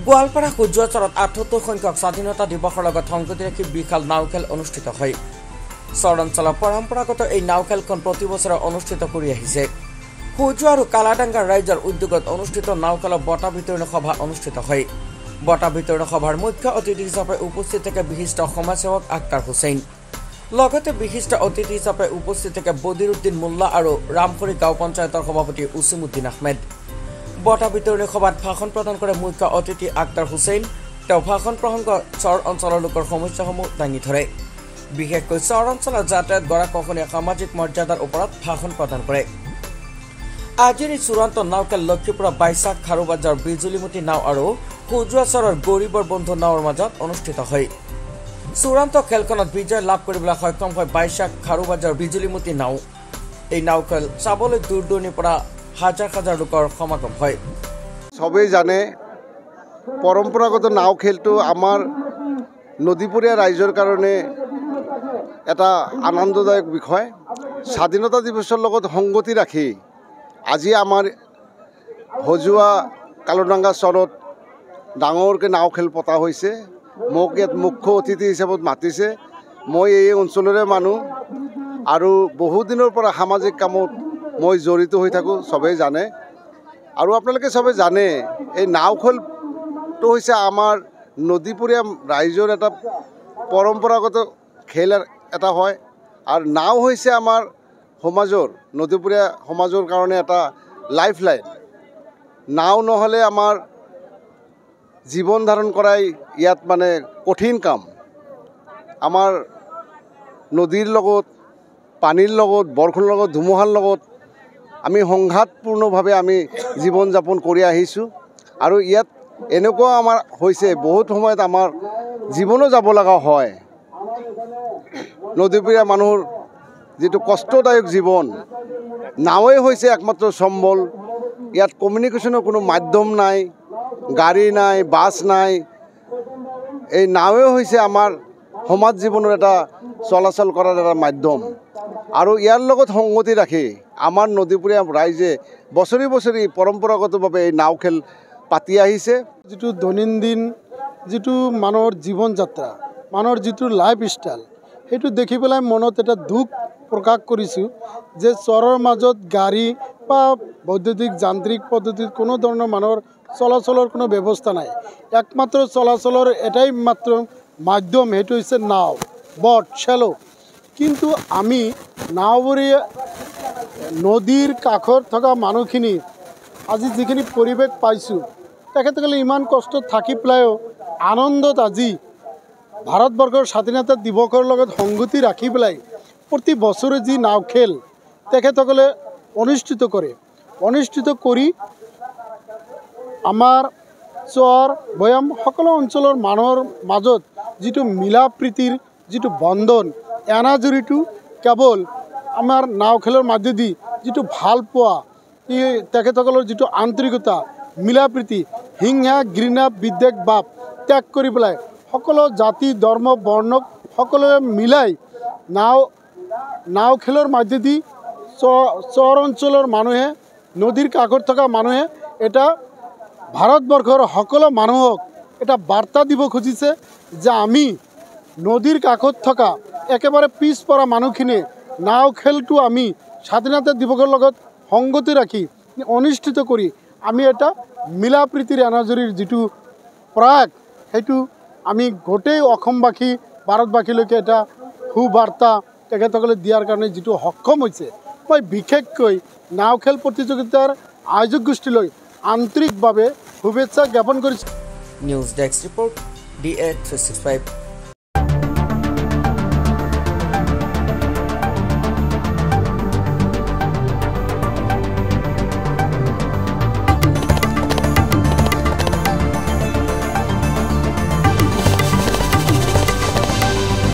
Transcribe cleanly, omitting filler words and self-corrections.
গোৱালপাৰা সূৰ্যচৰত ৭৮ সংখ্যক স্বাধীনতা দিৱসৰ লগত সংগতি ৰাখি বিশাল নাও খেল অনুষ্ঠিত হয়। চৰ অঞ্চলৰ পৰম্পৰাগত এই নাও খেলখন প্ৰতি বছৰে অনুষ্ঠিত কৰি আহিছে। সূৰ্য আৰু কালাডাঙ্গাৰ ৰাইজৰ উদ্যোগত অনুষ্ঠিত নাও খেলৰ বঁটা বিতৰণী সভা অনুষ্ঠিত হয়। বঁটা বিতৰণী সভাৰ মুখ্য অতিথি হিচাপে উপস্থিত থাকে বিশিষ্ট সমাজসেৱক আক্তাৰ হুছেইন। লগতে বিশিষ্ট অতিথি হিচাপে উপস্থিত থাকে বদিৰুদ্দিন মোল্লা আৰু ৰামখৰি গাঁও পঞ্চায়তৰ সভাপতি উছিমুদ্দিন আহমেদ। বঁটা বিতৰণী সভাত ভাষণ প্ৰদান কৰে মুখ্য অতিথি আক্তাৰ হুছেইন। তেওঁ ভাষণ প্ৰসংগত চৰ অঞ্চলৰ লোকৰ সমস্যাসমূহ দাঙি ধৰে। বিশেষকৈ চৰ অঞ্চলৰ যাতায়াত গৰাখহনীয়া সামাজিক মৰ্যাদাৰ ওপৰত ভাষণ প্ৰদান কৰে। আজিৰ এই চূড়ান্ত নাও খেল লক্ষীপুৰৰ বাইচাক খাৰুবাজাৰ বিজুলীমতী নাও আৰু সূৰ্যচৰৰ গৰিবৰ বন্ধু নাওৰ মাজত অনুষ্ঠিত হয়। চূড়ান্ত খেলখনত বিজয় লাভ কৰিবলৈ সক্ষম হয় বাইচাক খাৰুবাজাৰ বিজুলীমতী নাও। এই নাও খেল চাবলৈ দূৰ দূৰণিৰ পৰা হাজাৰ হাজাৰ লোকৰ সমাগম হয়। সবেই জানে পৰম্পৰাগত নাও খেলটো আমাৰ নদীপৰীয়া ৰাইজৰ কাৰণে এটা আনন্দদায়ক বিষয়। স্বাধীনতা দিৱসৰ লগত সংগতি ৰাখি আজি আমাৰ হজুৱা কালুডাঙ্গা চৰত ডাঙৰকৈ নাও খেল পতা হৈছে। মোক ইয়াত মুখ্য অতিথি হিচাপত মাতিছে। মই এই অঞ্চলৰে মানুহ আৰু বহুদিনৰ পৰা সামাজিক কামত মই জড়িত হৈ থাকোঁ, চবেই জানে। আৰু আপোনালোকে চবেই জানে এই নাও খেলটো হৈছে আমাৰ নদীপৰীয়া ৰাইজৰ এটা পৰম্পৰাগত খেল এটা হয়। আৰু নাও হৈছে আমাৰ সমাজৰ নদীপৰীয়া সমাজৰ কাৰণে এটা লাইফ লাইন। নাও নহ'লে আমাৰ জীৱন ধাৰণ কৰাই ইয়াত মানে কঠিন কাম। আমাৰ নদীৰ লগত, পানীৰ লগত, বৰষুণৰ লগত, ধুমুহাৰ লগত আমি সংঘাতপূৰ্ণভাৱে আমি জীৱন যাপন কৰি আহিছোঁ। আৰু ইয়াত এনেকুৱা আমাৰ হৈছে বহুত সময়ত আমাৰ জীৱনো যাব লগা হয়। নদীপৰীয়া মানুহৰ যিটো কষ্টদায়ক জীৱন, নাৱেই হৈছে একমাত্ৰ সম্বল। ইয়াত কমিউনিকেশ্যনৰ কোনো মাধ্যম নাই, গাড়ী নাই, বাছ নাই। এই নাৱে হৈছে আমাৰ সমাজ জীৱনৰ এটা চলাচল কৰাৰ এটা মাধ্যম। আৰু ইয়াৰ লগত সংগতি ৰাখি আমাৰ নদীপৰীয়া ৰাইজে বছৰি বছৰি পৰম্পৰাগতভাৱে এই নাও খেল পাতি আহিছে। যিটো দৈনন্দিন যিটো মানুহৰ জীৱন যাত্ৰা, মানুহৰ যিটো লাইফ ষ্টাইল, সেইটো দেখি পেলাই মনত এটা দুখ প্ৰকাশ কৰিছোঁ যে চৰৰ মাজত গাড়ী বা বৈদ্যুতিক যান্ত্ৰিক পদ্ধতিত কোনো ধৰণৰ মানুহৰ চলাচলৰ কোনো ব্যৱস্থা নাই। একমাত্ৰ চলাচলৰ এটাই মাত্ৰ মাধ্যম, সেইটো হৈছে নাও, বট, চেলো। কিন্তু আমি নাওবৰীয়া নদীৰ কাষত থকা মানুহখিনি আজি যিখিনি পৰিৱেশ পাইছোঁ, তেখেতসকলে ইমান কষ্ট থাকি পেলাইও আনন্দত আজি ভাৰতবৰ্ষৰ স্বাধীনতা দিৱসৰ লগত সংগতি ৰাখি পেলাই প্ৰতি বছৰে যি নাও খেল তেখেতসকলে অনুষ্ঠিত কৰি আমাৰ চৰ ভৈয়াম সকলো অঞ্চলৰ মানুহৰ মাজত যিটো মিলা প্ৰীতিৰ যিটো বন্ধন, এনাজৰীটো কেৱল আমাৰ নাও খেলৰ মাজেদি যিটো ভাল পোৱা, তেখেতসকলৰ যিটো আন্তৰিকতা, মিলা প্ৰীতি, হিংসা ঘৃণা বিদ্বেষ ভাৱ ত্যাগ কৰি পেলাই সকলো জাতি ধৰ্ম বৰ্ণক সকলোৱে মিলাই নাও খেলৰ মাজেদি চৰ অঞ্চলৰ মানুহে, নদীৰ কাষত থকা মানুহে এটা ভাৰতবৰ্ষৰ সকলো মানুহক এটা বাৰ্তা দিব খুজিছে যে আমি নদীৰ কাষত থকা একেবাৰে পিছপৰা মানুহখিনিয়ে নাও খেলটো আমি স্বাধীনতা দিৱসৰ লগত সংগতি ৰাখি অনুষ্ঠিত কৰি আমি এটা মিলা প্ৰীতিৰ এনাজৰীৰ যিটো প্ৰয়াস, সেইটো আমি গোটেই অসমবাসী ভাৰতবাসীলৈকে এটা সুবাৰ্তা তেখেতসকলে দিয়াৰ কাৰণে যিটো সক্ষম হৈছে, মই বিশেষকৈ নাও খেল প্ৰতিযোগিতাৰ আয়োজক গোষ্ঠীলৈ আন্তৰিকভাৱে শুভেচ্ছা জ্ঞাপন কৰিছোঁ। News desk report DA 365।